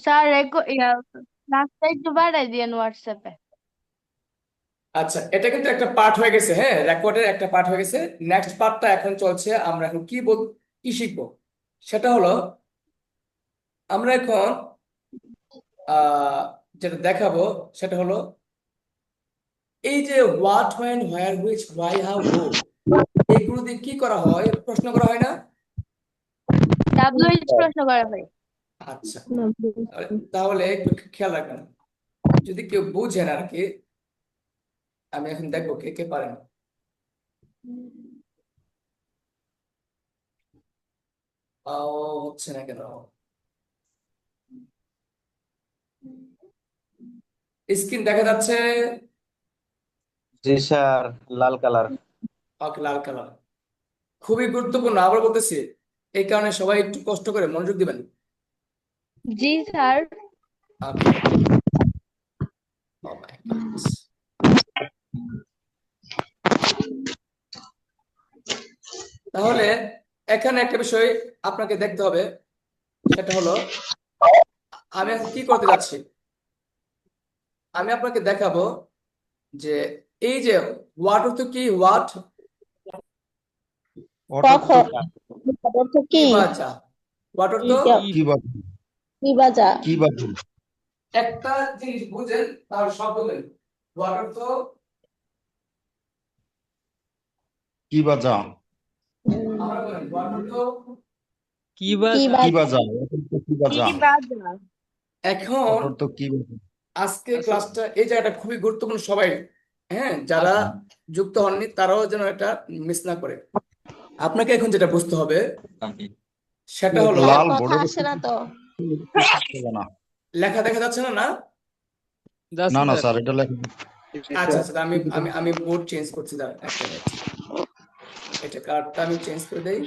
Sir ক্লাসটা একটু বাড়াই দিয়েন হোয়াটসঅ্যাপে। আচ্ছা, এটা কিন্তু একটা পার্ট হয়ে গেছে, হ্যাঁ, রেকর্ডের একটা পার্ট হয়ে গেছে। নেক্সট পার্টটা এখন চলছে। আমরা এখন কি শিখবো সেটা হলো, আমরা এখন আহ যেটা দেখাবো সেটা হলো এই যে what, when, where, which, why, how, who, এগুলো দিয়ে কি করা হয়, প্রশ্ন করা হয় না? ডাব্লিউএইচ প্রশ্ন করা হয়। আচ্ছা, তাহলে একটু খেয়াল রাখবেন, যদি কেউ বুঝেন আর কি। আমি এখন দেখবো কে কে পারেন। হচ্ছে না কেন? স্ক্রিন দেখা যাচ্ছে? জি স্যার, লাল কালার। ওকে, লাল কালার। খুবই গুরুত্বপূর্ণ, আবার বলতেছি, এই কারণে সবাই একটু কষ্ট করে মনোযোগ দিবেন। জি স্যার। ওকে। ও মাই গড। তাহলে এখানে একটা বিষয় আপনাকে দেখতে হবে, সেটা হলো, আমি এখন কি করতে যাচ্ছি, আমি আপনাকে দেখাবো যে এই যে হোয়াট অর্থ কি, হোয়াট, কখন অটোমেটিক। অর্থ কি কি? বা যা, হোয়াট অর্থ কি বা কি বাজা? কি বা একটা জিনিস বুঝেন তাহলে সব বলেন। হোয়াট অর্থ, কি বা যা আমরা বলেন হোয়াট অর্থ। কি কি বাজা? কি বাজা? বা যা কি বা কি যা বাজা? এখন অটো কি বা যা? আজকে ক্লাসটা, এই জায়গাটা খুবই গুরুত্বপূর্ণ, সবাই, হ্যাঁ, যারা আচ্ছা। যুক্ত হননি তারাও যেন এটা মিস না করে। আপনাকে এখন যেটা বুঝতে হবে সেটা হলো, স্যার লাল কথা বোর্ডের আসে না তো। না, লেখা দেখা যাচ্ছে না? না, না যাচ্ছে না স্যার। স্যার, এটা লেখা আচ্ছা আচ্ছা, আমি আমি আমি বোর্ড চেঞ্জ করছি, দাঁড়ান একটা মিনিট, এটা কার্ডটা আমি চেঞ্জ করে দেই।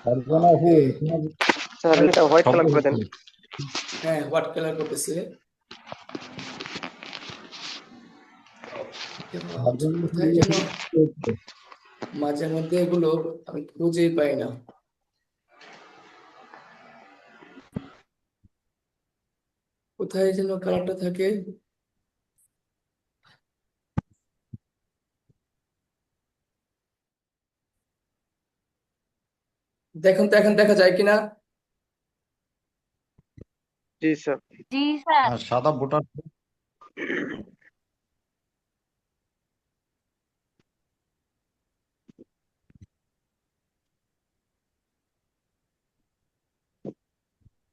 ফারজানা হু, ওকে, স্যার এটা হোয়াইট শব্দ কালার করে দেন। হচ্ছে। হ্যাঁ, হোয়াইট কালার করতেছি। ফারজানা হু কোথায় যেন হচ্ছে। মাঝে মধ্যে এগুলো আমি খুঁজেই পাই না, কোথায় যেন কালারটা থাকে। দেখুন তো এখন দেখা যায় কিনা। জি স্যার। জি স্যার। সাদা ভোটার।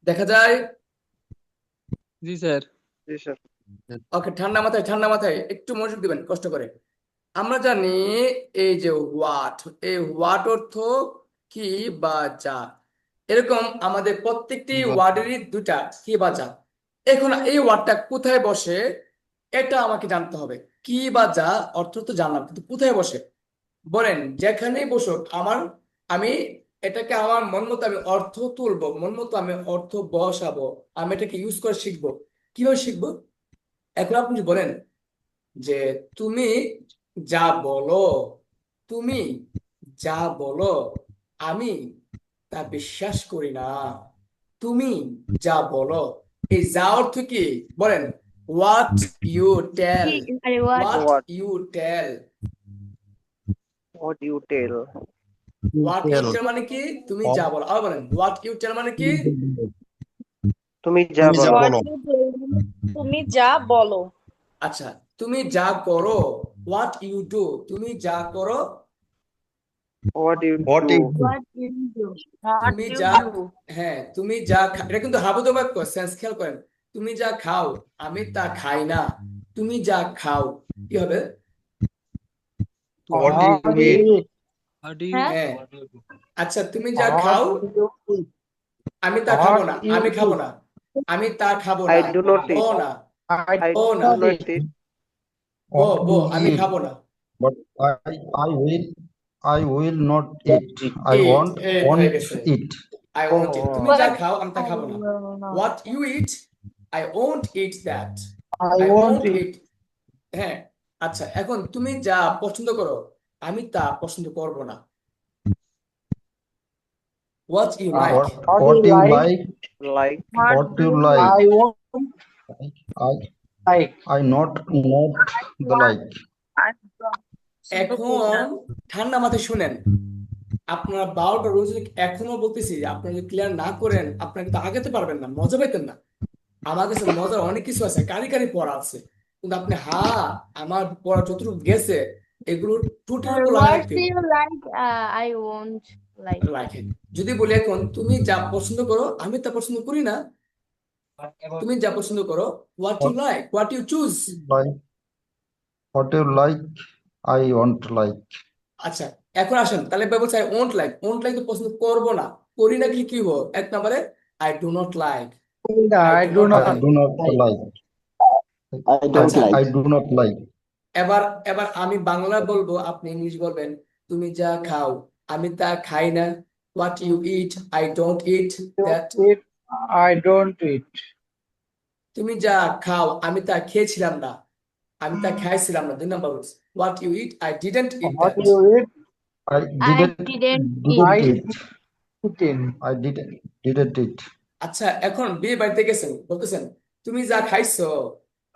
দেখা যায়। জি স্যার। জি স্যার। ওকে, ঠান্ডা মাথায়, ঠান্ডা মাথায় একটু মনোযোগ দিবেন কষ্ট করে। আমরা জানি এই যে হোয়াট, এই হোয়াট অর্থ কি বা যা, এরকম আমাদের প্রত্যেকটি কি বা ওয়ার্ডেরই দুটা কি বা যা। এখন এই ওয়ার্ডটা কোথায় বসে এটা আমাকে জানতে হবে। কি বা যা অর্থ তো জানলাম, কিন্তু কোথায় বসে বলেন, যেখানেই বসুক আমার, আমি এটাকে আমার মন মতো আমি অর্থ তুলবো, মন মতো আমি অর্থ বসাবো, আমি এটাকে ইউজ করে শিখবো। কিভাবে শিখবো? এখন আপনি বলেন যে তুমি যা বলো, তুমি যা বলো আমি তা বিশ্বাস করি না। তুমি যা বলো, এই যা অর্থ কি বলেন? হোয়াট ইউ টেল, কি আরে what? What what you tell. What you tell. What you tell. Tell মানে কি? তুমি যা বলো। আবার বলেন, হোয়াট ইউ টেল মানে কি? তুমি যা তুমি যা বলো। হোয়াট বলো। ইউ ডু, তুমি যা বলো। আচ্ছা, তুমি যা করো, হোয়াট ইউ ডু, তুমি যা করো, what you what do. You what you do? What তুমি ইউ যা, ডু? হ্যাঁ, তুমি যা এটা কিন্তু হাবুত বাক্য, সেন্স খেয়াল করেন। তুমি যা খাও আমি তা খাই না। তুমি যা খাও কি হবে? What you eat. How do you হ্যাঁ। হ্যাঁ, what do you আচ্ছা, তুমি যা খাও আমি তা খাবো না, আমি খাবো না, আমি তা খাবো আই না। ডু নট ও ইট। না, আই ও না, ডু নট ইট। বো হোয়াট বো, ইউ আমি ইট, খাবো না। But I will not eat. I it, want এই হয়ে want গেছে, it. আই ওন্ট ইট। তুমি যা হোয়াট খাও আমি তা আই খাবো না। Will not. What you eat, I won't eat that, I I want won't it. Eat. হ্যাঁ, আচ্ছা, এখন তুমি যা পছন্দ করো আমি তা পছন্দ করব না। What you What like, what do you you like? like? What you like? I want I like. I not the like. এখন ঠান্ডা মাথায় শুনেন, আপনারা 12টা রোজ এখনো বলতেছি, আপনারা যদি ক্লিয়ার না করেন আপনারা কিন্তু আগাতে পারবেন না, মজা পাইতেন না। আমার কাছে মজার অনেক কিছু আছে, কারি কারি পড়া আছে, কিন্তু আপনি আমার পড়া যতটুকু গেছে এগুলো টুটির উপর লাগাই What রাখতে do you like? I won't like. লাগে। যদি বলি এখন তুমি যা পছন্দ করো আমি তা পছন্দ করি না, তুমি যা পছন্দ করো, what you What like, what you choose. like? What you like? I want like. আচ্ছা, এখন আসেন তাহলে বলছে I won't like, won't like তো পছন্দ করবো না, করি না কি কি হবো, এক নম্বরে I do not like, I I do do not I not like. do not like. I don't আচ্ছা, like. I do not like. এবার এবার আমি বাংলা বলবো, আপনি ইংলিশ বলবেন। তুমি যা খাও আমি তা খাই না, what you eat I don't eat that. Eat. I don't eat. তুমি যা খাও আমি তা খেয়েছিলাম না, আমি তা খাইছিলাম না। 2 নম্বর, what you eat I didn't eat What that. you eat? I I didn't didn't I eat. eat. eaten. I didn't eat. আচ্ছা, এখন বিয়ে বাড়িতে গেছেন, বলতেছেন তুমি যা খাইছো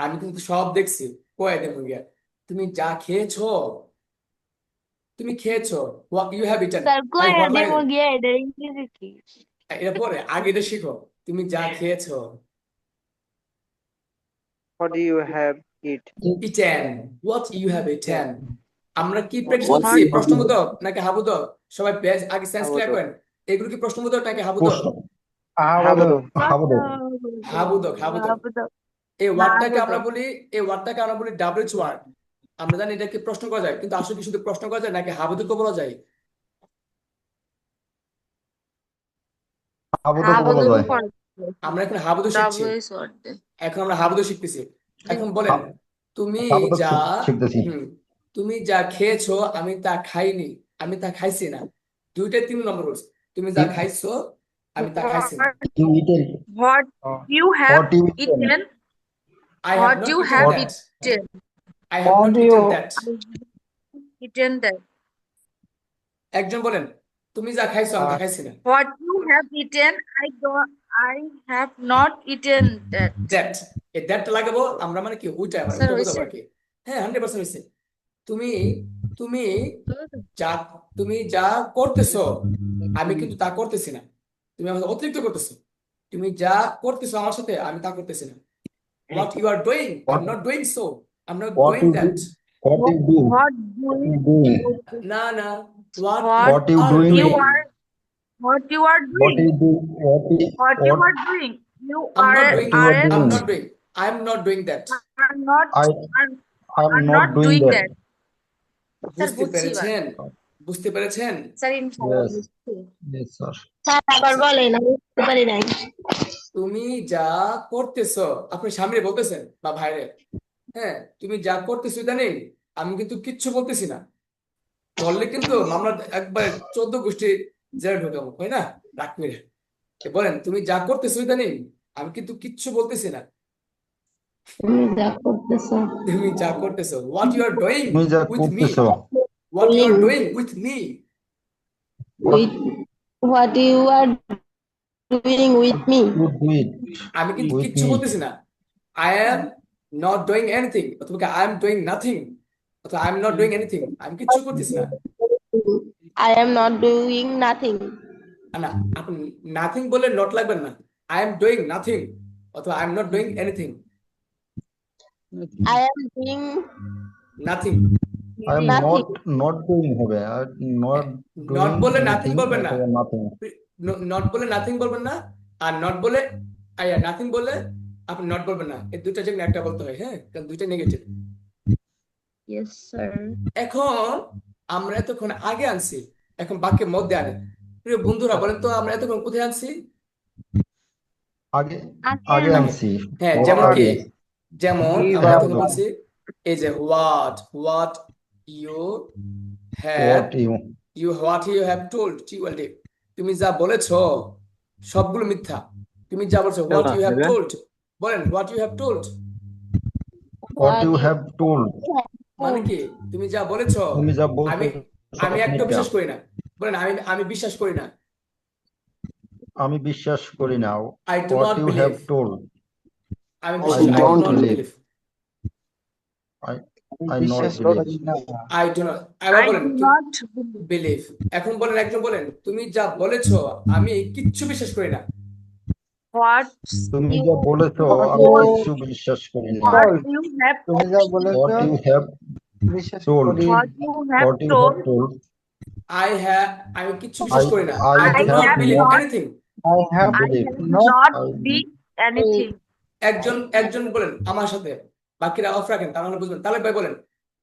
আমি কিন্তু সব দেখছি, কয়ে দেব গিয়া তুমি যা খেয়েছো, তুমি খেয়েছো, what you have eaten. Sir, I koi what ade লাগে, mo gaya eder English ki. এরপরে আগে এটা শিখো, তুমি যা খেয়েছো, What do you have eat? Eaten, what you have eaten. আমরা কি প্র্যাকটিস What করতেছি, you প্রশ্নবোধক নাকি হাবুদক? সবাই আগে সেন্স ক্লিয়ার হাবুদক। করেন, এগুলো কি প্রশ্নবোধক নাকি হাবুদক? প্রশ্ন Habaduk. হাবুদক। হাবুদক, হাবুদক। Habudok. এই ওয়ার্ডটাকে আমরা Habudok. বলি, এই ওয়ার্ডটাকে আমরা বলি ডাব্লিউএইচ ওয়ার্ড। আমরা জানি এটাকে প্রশ্ন করা যায়, কিন্তু আসলে কি শুধু প্রশ্ন করা যায় নাকি হাবুদকও বলা যায়? হাবুদক বলা যায়। আমরা এখন হাবুদক শিখছি, WS word. এখন আমরা হাবুদক শিখতেছি। এখন বলেন, তুমি হাবুদক যা শিখতেছি। তুমি যা খেয়েছো আমি তা খাইনি, আমি তা খাইছি না। 3 নম্বর রুলস, তুমি যা খাইছো আমি তা খাইছি না। You eaten. What you have What you eaten? eaten, I have what not you eaten have that. eaten, I have not eaten that. eaten that. একজন বলেন, তুমি যা খাইছো আমি তা খাইছি না। What you have eaten, I have not eaten that. That, এই দ্যাটটা লাগাবো আমরা, মানে কি ওইটা, মানে Sir, ওইটা বোঝাবো হয়েছে? আর কি। হ্যাঁ, 100% হয়েছে। তুমি তুমি যা তুমি যা করতেছো আমি কিন্তু তা করতেছি না, তুমি আমাকে অতিরিক্ত করতেছো। তুমি যা করতেছো আমার সাথে আমি তা করতেছি না। What you are doing, I'm not doing so, I'm not What doing you that. do? What you do? What What you you doing? না না, what What you you are doing? you doing. are what you are What doing, you do? what you What are doing. You I'm not are doing, you are aren't I'm doing? not doing, I'm not doing that. are not I are, I'm are not not doing doing that. that. Sir, বুঝতে বুঝছি এবার। পেরেছেন? বুঝতে পেরেছেন? Sir, ইনশাআল্লাহ Yes. বুঝছি। Yes, sir. Sir আবার বলেন, আমি বুঝতে পারি নাই। তুমি যা করতেছো, আপনি সামনে বলতেছেন বা ভাইরে, হ্যাঁ তুমি যা করতেছো ইদানিং আমি কিন্তু কিচ্ছু বলতেছি না, ধরলে কিন্তু মামলা একবার 14 গোষ্ঠী জেলে ঢোকাবো, হয় না? রাখ মেরে বলেন, তুমি যা করতেছো ইদানিং আমি কিন্তু কিচ্ছু বলতেছি না, তুমি যা করতেছো, তুমি যা করতেছো, হোয়াট ইউ আর ডুইং তুমি যা উইথ মি, করতেছো। What you are doing with me. with what you are doing with me. You do it আমি কিন্তু with কিচ্ছু me. বলতেছি না, I am not doing anything, অথবা আই এম ডুইং নাথিং, অথবা I am not doing anything, আমি কিচ্ছু করতেছি না। I am not doing nothing. না, আপনি নাথিং বলে নট লাগবেন না, আই এম ডুইং নাথিং অথবা I am not doing anything, I am doing nothing. I am nothing. not doing হবে। I not নট doing বলে নাথিং anything বলবেন না, অথবা nothing. নট বলে নাথিং বলবেন না, আর নট বলে নাথিং বলে আপনি নট বলবেন না, এই দুইটা যেন একটা বলতে হয়, হ্যাঁ, কারণ দুইটা নেগেটিভ। Yes, sir. এখন আমরা এতক্ষণ আগে আনছি, এখন বাক্যের মধ্যে আনে। প্রিয় বন্ধুরা বলেন তো, আমরা এতক্ষণ কোথায় আনছি? আগে আগে আনছি। হ্যাঁ, What যেমন কি, আগে? যেমন কি আমরা এতক্ষণ বাবা? বলছি এই যে what you have, What you what you have told, তুমি যা বলেছো সবগুলো মিথ্যা। তুমি যা বলছো, হোয়াট ইউ হ্যাভ টোল্ড, বলেন what you have told. what you have told. মানে কি তুমি যা বলেছো তুমি যা আমি বলছো আমি একটা এটা বিশ্বাস করি না। বলেন আমি বিশ্বাস করি না। আমি বিশ্বাস করি না। I do what not you have believe. Told আমি আই বিশ্বাস I do not not believe believe. I আমি আই নট বিশ্বাস বিলিভ করি না। I do not. এবার I বলেন do not believe. বিলিভ। এখন বলেন একজন বলেন তুমি যা বলেছো আমি কিচ্ছু বিশ্বাস করি না। What তুমি you যা বলেছো What আমি told, কিচ্ছু বিশ্বাস করি না। what told, you have তুমি যা বলেছো হোয়াট ইউ হ্যাভ বিশ্বাস টোল্ড করি। what you have what you have told, told I have আমি কিচ্ছু আই বিশ্বাস করি না। I I I do have not have believe not not, anything. I have I believe have not not I be anything. একজন একজন বলেন আমার সাথে, বাকিরা অফ রাখেন তাহলে বুঝবেন। তাহলে ভাই বলেন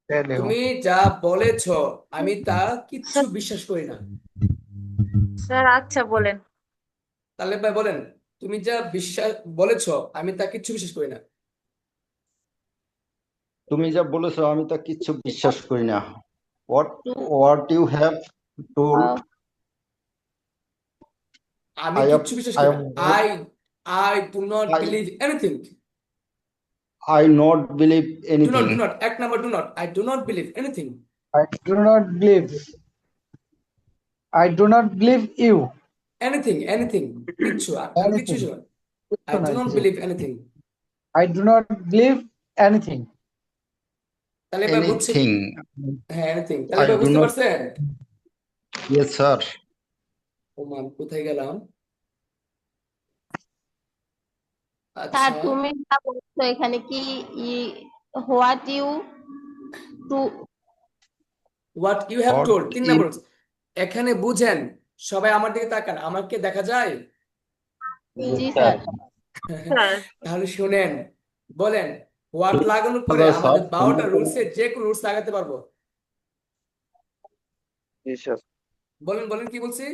tell you. তুমি যা বলেছো আমি তা কিচ্ছু স্যার বিশ্বাস করি না। স্যার আচ্ছা বলেন। তাহলে ভাই বলেন তুমি যা বিশ্বাস বলেছো আমি তা কিচ্ছু বিশ্বাস করি না। তুমি যা বলেছো আমি তা কিচ্ছু বিশ্বাস করি না। What what you have told আমি আই কিচ্ছু বিশ্বাস আই করি না। I I do not I believe anything. I not believe anything do not এক number do not. I do not believe anything. I do not believe. I do not believe you. Anything কিচ্ছু আমি কিচ্ছু Anything. শুনি। I কিছু do নাই not কিছু। Believe anything. I do not believe anything. তাহলে এবার বুঝছি। এনিথিং হ্যাঁ এনিথিং। তাহলে আই এবার ডু বুঝতে নট পারছেন? ইয়েস স্যার ওমান কোথায় গেলাম? স্যার আচ্ছা তুমি যা বলছো এখানে কি what you to what you have what told 3 you number. এখানে বুঝেন সবাই আমার দিকে তাকান, আমাকে দেখা যায়? জি স্যার স্যার তাহলে শুনেন, বলেন হোয়াট লাগানোর পরে স্যার আমাদের 12টা রুলসে যে কোনো রুলস লাগাতে পারবো। Jesus. বলেন বলেন কি বলছি?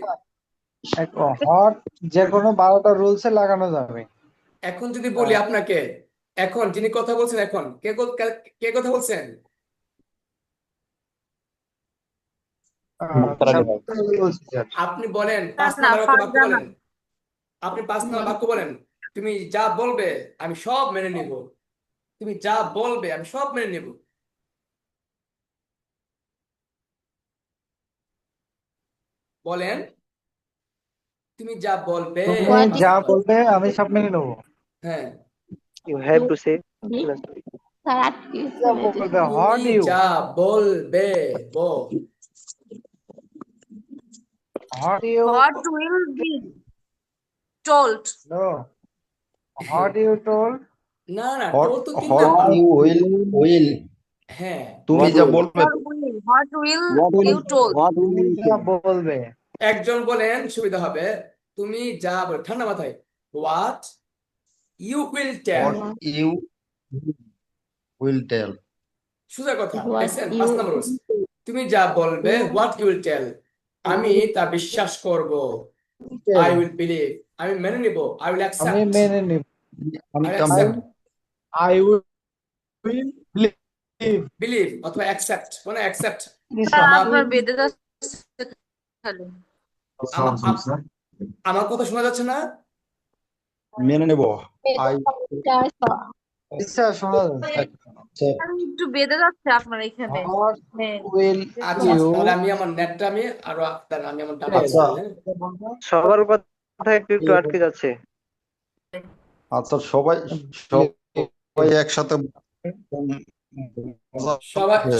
হট যে কোনো 12টা রুলসে লাগানো যাবে। এখন যদি বলি আপনাকে, এখন যিনি কথা বলছেন এখন কে কথা বলছেন? বলছি স্যার। আপনি বলেন না 5 না নাম্বার বাক্য ফারজানা। বলেন। আপনি 5 নাম্বার বাক্য বলেন। তুমি যা বলবে আমি সব মেনে নিব। তুমি যা বলবে আমি সব মেনে নিব। বলেন তুমি যা বলবে। তুমি হোয়াট 5 যা নাম্বার। বলবে আমি সব মেনে নেবো। হ্যাঁ You have to say. Sir আটকে যা চলে বলবে তুমি হট ইউ যা বলবে what you What will be told? No what you told না না হোয়াট টোল তো 3 হোয়াট নাম্বার। ইউ উইল হ্যাঁ তুমি যা বলবে What will you told? তুমি যা বলবে একজন বলেন সুবিধা হবে। তুমি যা বল ঠান্ডা মাথায়। What you will tell. What you will tell সোজা কথা হোয়াট দেখছেন? ইউ 5 নম্বর rules। তুমি যা বলবে হোয়াট ইউ উইল টেল আমি তা বিশ্বাস করব। আই উইল বিলিভ আমি মেনে নিব। আই উইল আমি অ্যাকসেপ্ট। মেনে নিব। আমি আই তা accept. I will believe. Believe অথবা অ্যাকসেপ্ট মানে অ্যাকসেপ্ট। স্যার আমার আপনার বেঁধে যাচ্ছে খালি। আমার কথা শোনা যাচ্ছে না? মেনে নেব আই ইচ্ছা শোনা যাচ্ছে। আমি একটু বেঁধে যাচ্ছে আপনার এখানে। What হ্যাঁ will আচ্ছা you তাহলে আমি আমার নেটটা আমি আরো দাঁড়ান, আমি আমার ডাটা আচ্ছা সবার কথা একটু একটু আটকে যাচ্ছে। আচ্ছা সবাই সবাই একসাথে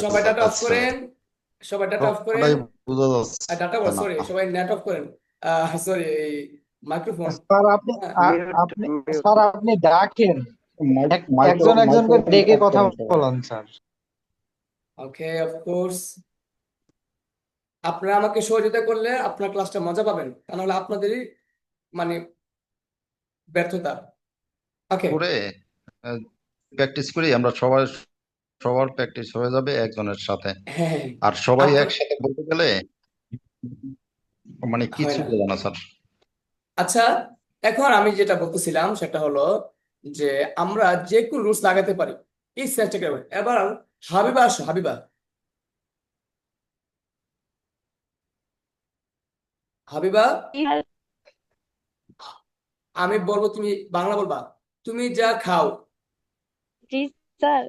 সবাই ডাটা অফ করেন। সবাই ডাটা অফ করেন। সবাই বোঝা যাচ্ছে ডাটা বল না। সরি সবাই নেট অফ করেন। সরি এই মাইক্রোফোন। স্যার আপনি আপনি স্যার আপনি ডাকেন একজন একজনকে মাইক্রোফোন ডেকে অফ কথা করেন সবাই। বলেন স্যার। Okay of course. আপনারা আমাকে সহযোগিতা করলে আপনার ক্লাসটা মজা পাবেন, তা নাহলে আপনাদেরই মানে ব্যর্থতা। ওকে করে প্র্যাকটিস করি আমরা সবার প্র্যাকটিস হয়ে যাবে একজনের সাথে। হ্যাঁ আর সবাই আপনার একসাথে বলতে গেলে মানে হয় কিছু না। বোঝে না স্যার। আচ্ছা এখন আমি যেটা বলতেছিলাম সেটা হলো যে আমরা যে কোনো রুলস লাগাতে পারি এই সেন্সটাকে। এবার হাবিবা আসো। হাবিবা হাবিবা আমি বলবো তুমি বাংলা বলবা। তুমি যা খাও জি স্যার